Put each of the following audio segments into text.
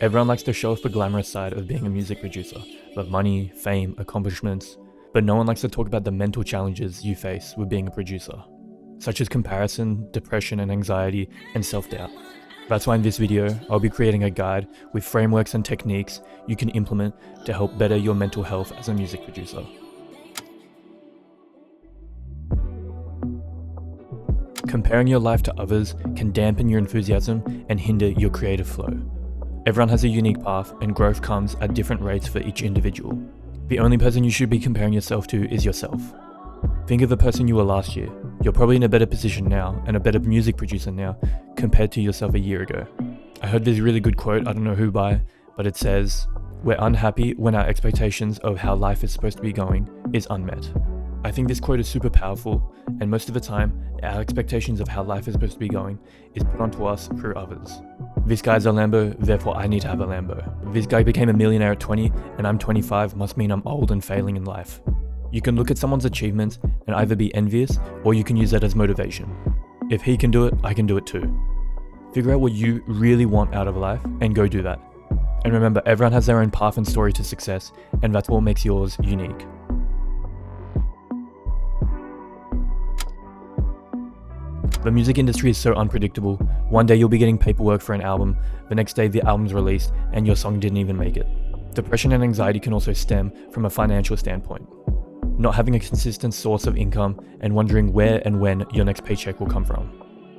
Everyone likes to show off the glamorous side of being a music producer, like money, fame, accomplishments, but no one likes to talk about the mental challenges you face with being a producer, such as comparison, depression and anxiety, and self-doubt. That's why in this video, I'll be creating a guide with frameworks and techniques you can implement to help better your mental health as a music producer. Comparing your life to others can dampen your enthusiasm and hinder your creative flow. Everyone has a unique path, and growth comes at different rates for each individual. The only person you should be comparing yourself to is yourself. Think of the person you were last year. You're probably in a better position now and a better music producer now compared to yourself a year ago. I heard this really good quote, I don't know who by, but it says, "We're unhappy when our expectations of how life is supposed to be going is unmet." I think this quote is super powerful, and most of the time, our expectations of how life is supposed to be going is put onto us through others. This guy's a Lambo, therefore I need to have a Lambo. This guy became a millionaire at 20 and I'm 25 must mean I'm old and failing in life. You can look at someone's achievements and either be envious or you can use that as motivation. If he can do it, I can do it too. Figure out what you really want out of life and go do that. And remember, everyone has their own path and story to success, and that's what makes yours unique. The music industry is so unpredictable. One day you'll be getting paperwork for an album, the next day the album's released and your song didn't even make it. Depression and anxiety can also stem from a financial standpoint. Not having a consistent source of income and wondering where and when your next paycheck will come from.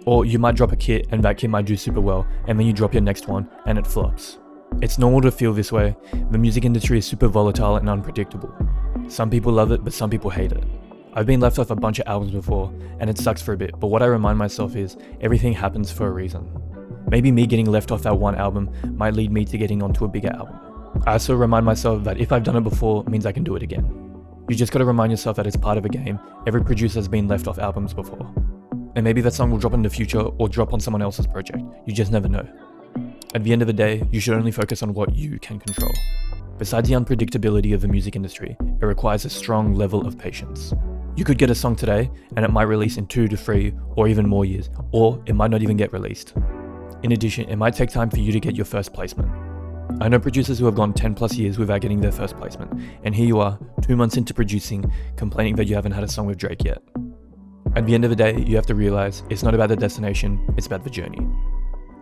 Or you might drop a kit and that kit might do super well and then you drop your next one and it flops. It's normal to feel this way. The music industry is super volatile and unpredictable. Some people love it, but some people hate it. I've been left off a bunch of albums before, and it sucks for a bit, but what I remind myself is, everything happens for a reason. Maybe me getting left off that one album might lead me to getting onto a bigger album. I also remind myself that if I've done it before, it means I can do it again. You just gotta remind yourself that it's part of a game. Every producer has been left off albums before. And maybe that song will drop in the future or drop on someone else's project. You just never know. At the end of the day, you should only focus on what you can control. Besides the unpredictability of the music industry, it requires a strong level of patience. You could get a song today and it might release in 2 to 3 or even more years, or it might not even get released. In addition, it might take time for you to get your first placement. I know producers who have gone 10 plus years without getting their first placement, and here you are, 2 months into producing, complaining that you haven't had a song with Drake yet. At the end of the day, you have to realize it's not about the destination, it's about the journey.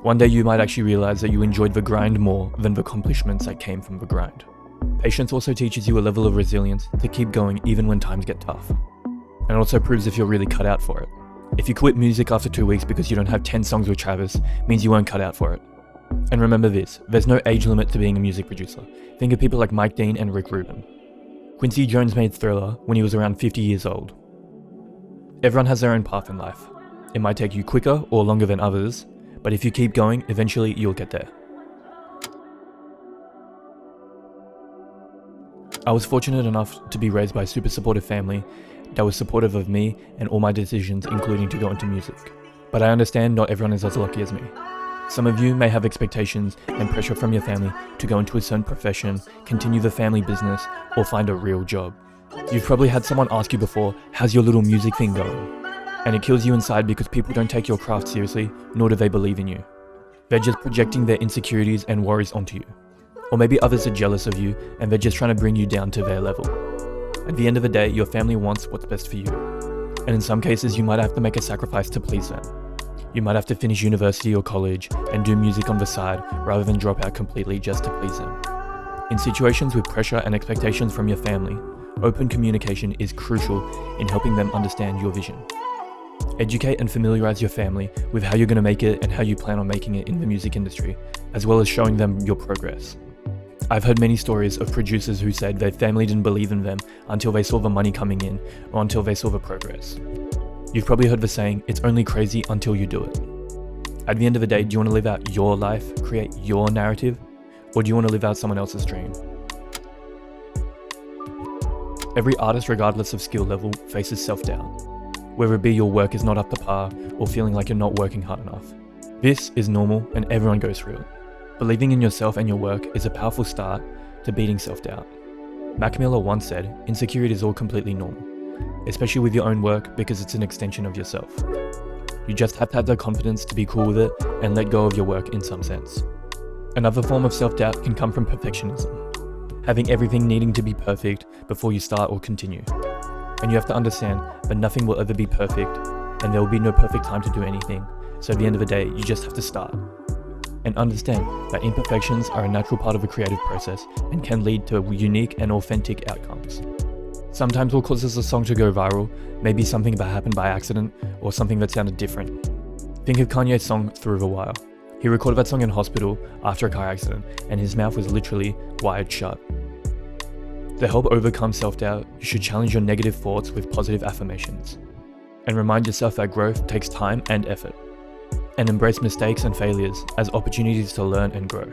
One day you might actually realize that you enjoyed the grind more than the accomplishments that came from the grind. Patience also teaches you a level of resilience to keep going even when times get tough. And also proves if you're really cut out for it. If you quit music after 2 weeks because you don't have 10 songs with Travis, means you weren't cut out for it. And remember this, there's no age limit to being a music producer. Think of people like Mike Dean and Rick Rubin. Quincy Jones made Thriller when he was around 50 years old. Everyone has their own path in life. It might take you quicker or longer than others, but if you keep going, eventually you'll get there. I was fortunate enough to be raised by a super supportive family that was supportive of me and all my decisions, including to go into music. But I understand not everyone is as lucky as me. Some of you may have expectations and pressure from your family to go into a certain profession, continue the family business, or find a real job. You've probably had someone ask you before, how's your little music thing going? And it kills you inside because people don't take your craft seriously, nor do they believe in you. They're just projecting their insecurities and worries onto you. Or maybe others are jealous of you and they're just trying to bring you down to their level. At the end of the day, your family wants what's best for you. And in some cases, you might have to make a sacrifice to please them. You might have to finish university or college and do music on the side rather than drop out completely just to please them. In situations with pressure and expectations from your family, open communication is crucial in helping them understand your vision. Educate and familiarize your family with how you're going to make it and how you plan on making it in the music industry, as well as showing them your progress. I've heard many stories of producers who said their family didn't believe in them until they saw the money coming in or until they saw the progress. You've probably heard the saying, it's only crazy until you do it. At the end of the day, do you want to live out your life, create your narrative, or do you want to live out someone else's dream? Every artist, regardless of skill level, faces self-doubt, whether it be your work is not up to par or feeling like you're not working hard enough. This is normal and everyone goes through it. Believing in yourself and your work is a powerful start to beating self-doubt. Mac Miller once said, insecurity is all completely normal, especially with your own work because it's an extension of yourself. You just have to have the confidence to be cool with it and let go of your work in some sense. Another form of self-doubt can come from perfectionism, having everything needing to be perfect before you start or continue. And you have to understand that nothing will ever be perfect, and there will be no perfect time to do anything, so at the end of the day, you just have to start. And understand that imperfections are a natural part of a creative process and can lead to unique and authentic outcomes. Sometimes what causes a song to go viral may be something that happened by accident or something that sounded different. Think of Kanye's song Through the Wire. He recorded that song in hospital after a car accident, and his mouth was literally wired shut. To help overcome self-doubt, you should challenge your negative thoughts with positive affirmations. And remind yourself that growth takes time and effort. And embrace mistakes and failures as opportunities to learn and grow.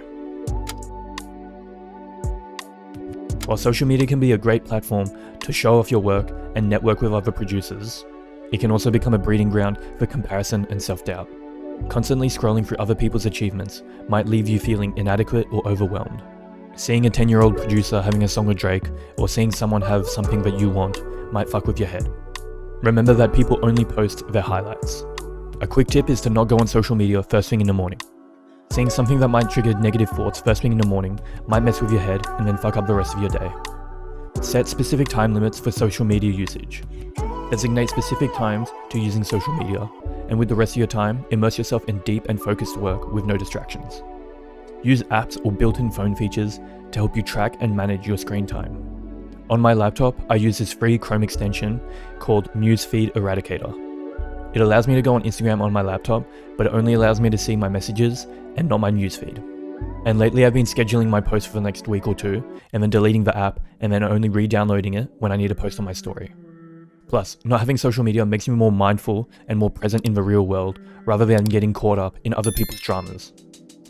While social media can be a great platform to show off your work and network with other producers, it can also become a breeding ground for comparison and self-doubt. Constantly scrolling through other people's achievements might leave you feeling inadequate or overwhelmed. Seeing a 10-year-old producer having a song with Drake, or seeing someone have something that you want, might fuck with your head. Remember that people only post their highlights. A quick tip is to not go on social media first thing in the morning. Seeing something that might trigger negative thoughts first thing in the morning might mess with your head and then fuck up the rest of your day. Set specific time limits for social media usage. Designate specific times to using social media, and with the rest of your time, immerse yourself in deep and focused work with no distractions. Use apps or built-in phone features to help you track and manage your screen time. On my laptop, I use this free Chrome extension called Newsfeed Eradicator. It allows me to go on Instagram on my laptop, but it only allows me to see my messages and not my newsfeed. And lately I've been scheduling my posts for the next week or two, and then deleting the app, and then only re-downloading it when I need to post on my story. Plus, not having social media makes me more mindful and more present in the real world, rather than getting caught up in other people's dramas.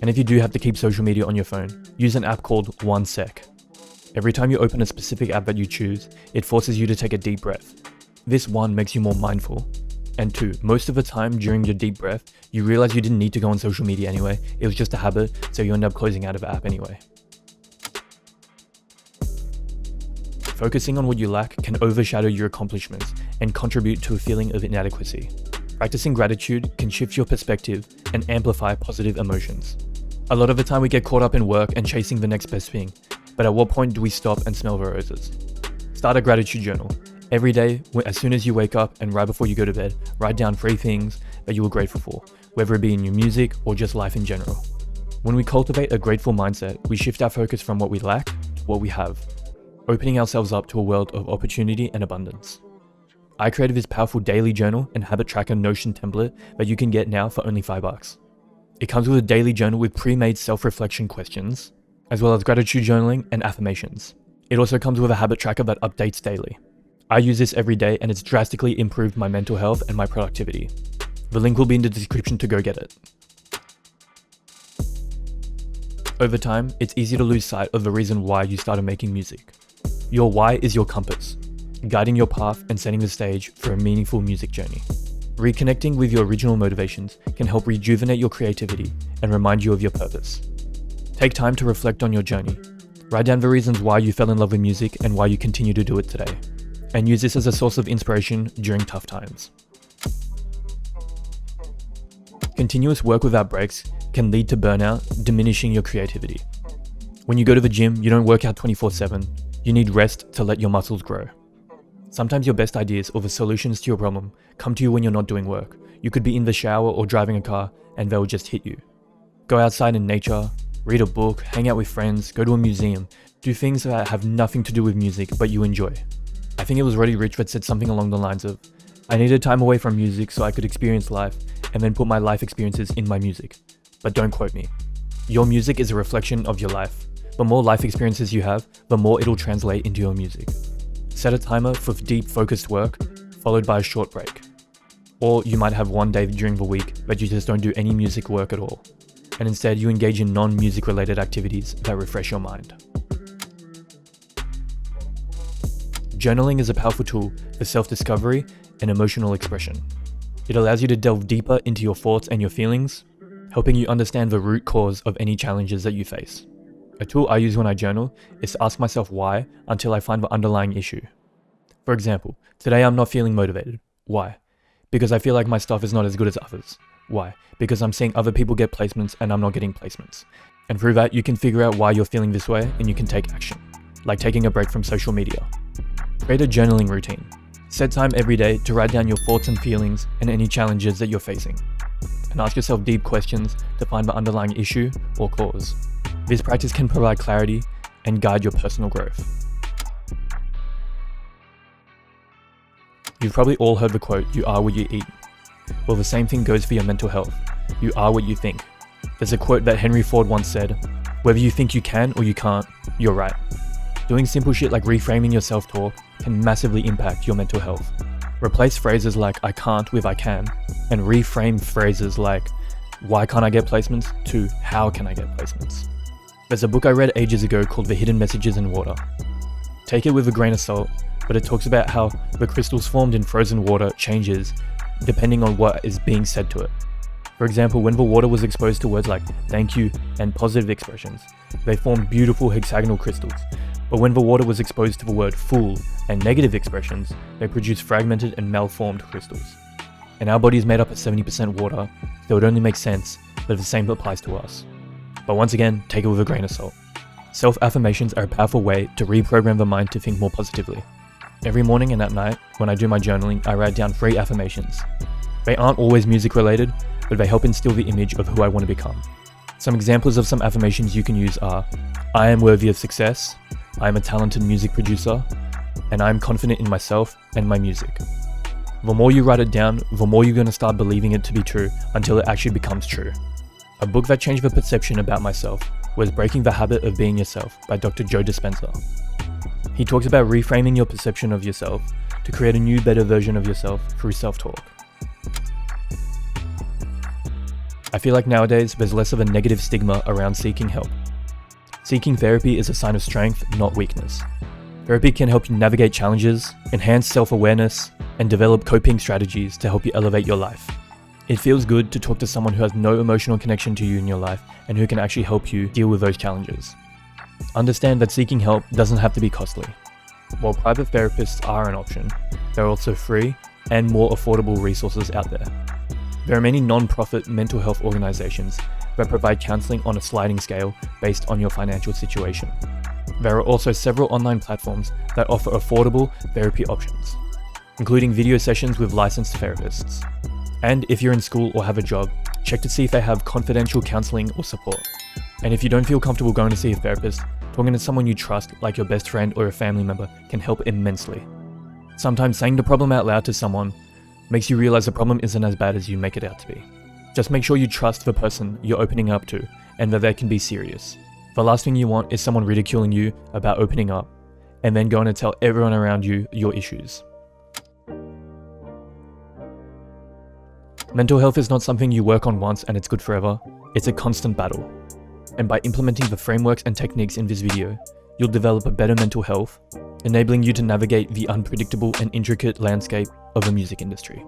And if you do have to keep social media on your phone, use an app called 1 Sec. Every time you open a specific app that you choose, it forces you to take a deep breath. This 1 makes you more mindful. And 2, most of the time during your deep breath, you realize you didn't need to go on social media anyway, it was just a habit, so you end up closing out of the app anyway. Focusing on what you lack can overshadow your accomplishments and contribute to a feeling of inadequacy. Practicing gratitude can shift your perspective and amplify positive emotions. A lot of the time we get caught up in work and chasing the next best thing, but at what point do we stop and smell the roses? Start a gratitude journal. Every day, as soon as you wake up and right before you go to bed, write down 3 things that you were grateful for, whether it be in your music or just life in general. When we cultivate a grateful mindset, we shift our focus from what we lack to what we have, opening ourselves up to a world of opportunity and abundance. I created this powerful daily journal and habit tracker Notion template that you can get now for only $5. It comes with a daily journal with pre-made self-reflection questions, as well as gratitude journaling and affirmations. It also comes with a habit tracker that updates daily. I use this every day and it's drastically improved my mental health and my productivity. The link will be in the description to go get it. Over time, it's easy to lose sight of the reason why you started making music. Your why is your compass, guiding your path and setting the stage for a meaningful music journey. Reconnecting with your original motivations can help rejuvenate your creativity and remind you of your purpose. Take time to reflect on your journey. Write down the reasons why you fell in love with music and why you continue to do it today. And use this as a source of inspiration during tough times. Continuous work without breaks can lead to burnout, diminishing your creativity. When you go to the gym, you don't work out 24/7. You need rest to let your muscles grow. Sometimes your best ideas or the solutions to your problem come to you when you're not doing work. You could be in the shower or driving a car and they'll just hit you. Go outside in nature, read a book, hang out with friends, go to a museum, do things that have nothing to do with music but you enjoy. I think it was Roddy Ricch that said something along the lines of, I needed time away from music so I could experience life and then put my life experiences in my music. But don't quote me. Your music is a reflection of your life. The more life experiences you have, the more it'll translate into your music. Set a timer for deep focused work, followed by a short break. Or you might have one day during the week that you just don't do any music work at all, and instead you engage in non-music related activities that refresh your mind. Journaling is a powerful tool for self-discovery and emotional expression. It allows you to delve deeper into your thoughts and your feelings, helping you understand the root cause of any challenges that you face. A tool I use when I journal is to ask myself why until I find the underlying issue. For example, today I'm not feeling motivated. Why? Because I feel like my stuff is not as good as others. Why? Because I'm seeing other people get placements and I'm not getting placements. And through that, you can figure out why you're feeling this way and you can take action, like taking a break from social media. Create a journaling routine. Set time every day to write down your thoughts and feelings and any challenges that you're facing. And ask yourself deep questions to find the underlying issue or cause. This practice can provide clarity and guide your personal growth. You've probably all heard the quote, "You are what you eat." Well, the same thing goes for your mental health. You are what you think. There's a quote that Henry Ford once said, "Whether you think you can or you can't, you're right." Doing simple shit like reframing your self-talk can massively impact your mental health. Replace phrases like "I can't" with "I can," and reframe phrases like "Why can't I get placements?" to "How can I get placements?" There's a book I read ages ago called The Hidden Messages in Water. Take it with a grain of salt, but it talks about how the crystals formed in frozen water changes depending on what is being said to it. For example, when the water was exposed to words like "thank you" and positive expressions, they formed beautiful hexagonal crystals. But when the water was exposed to the word "fool" and negative expressions, they produced fragmented and malformed crystals. And our body is made up of 70% water, so it only makes sense that the same applies to us. But once again, take it with a grain of salt. Self-affirmations are a powerful way to reprogram the mind to think more positively. Every morning and at night, when I do my journaling, I write down 3 affirmations. They aren't always music related, but they help instill the image of who I want to become. Some examples of some affirmations you can use are, "I am worthy of success," "I am a talented music producer," and "I am confident in myself and my music." The more you write it down, the more you're going to start believing it to be true until it actually becomes true. A book that changed the perception about myself was Breaking the Habit of Being Yourself by Dr. Joe Dispenza. He talks about reframing your perception of yourself to create a new, better version of yourself through self-talk. I feel like nowadays there's less of a negative stigma around seeking help. Seeking therapy is a sign of strength, not weakness. Therapy can help you navigate challenges, enhance self-awareness, and develop coping strategies to help you elevate your life. It feels good to talk to someone who has no emotional connection to you in your life and who can actually help you deal with those challenges. Understand that seeking help doesn't have to be costly. While private therapists are an option, there are also free and more affordable resources out there. There are many non-profit mental health organizations that provide counseling on a sliding scale based on your financial situation. There are also several online platforms that offer affordable therapy options, including video sessions with licensed therapists. And if you're in school or have a job, check to see if they have confidential counseling or support. And if you don't feel comfortable going to see a therapist, talking to someone you trust, like your best friend or a family member, can help immensely. Sometimes saying the problem out loud to someone makes you realize the problem isn't as bad as you make it out to be. Just make sure you trust the person you're opening up to and that they can be serious. The last thing you want is someone ridiculing you about opening up and then going to tell everyone around you your issues. Mental health is not something you work on once and it's good forever. It's a constant battle. And by implementing the frameworks and techniques in this video, you'll develop a better mental health, enabling you to navigate the unpredictable and intricate landscape of the music industry.